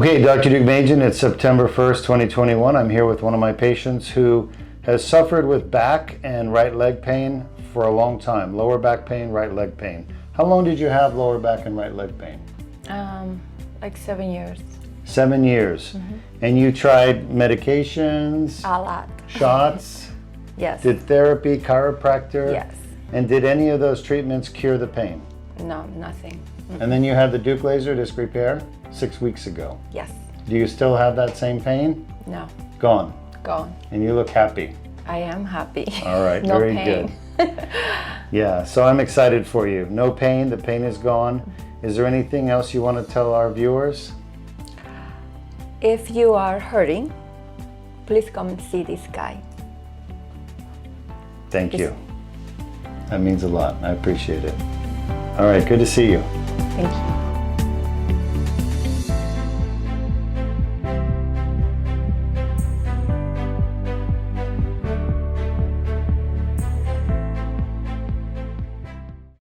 Okay, Dr. Deuk, it's September 1st, 2021. I'm here with one of my patients who has suffered with back and right leg pain for a long time. Lower back pain, right leg pain. How long did you have lower back and right leg pain? Like 7 years. 7 years. And you tried medications? A lot. Shots? Yes. Did therapy, chiropractor? Yes. And did any of those treatments cure the pain? No, nothing. And then you had the Deuk laser disc repair 6 weeks ago. Yes. Do you still have that same pain? No. Gone. Gone. And you look happy. I am happy. All right, No very pain. good. Yeah, so I'm excited for you. No pain, the pain is gone. Is there anything else you want to tell our viewers? If you are hurting, please come and see this guy. Thank you. That means a lot. I appreciate it. All right, good to see you. Thank you.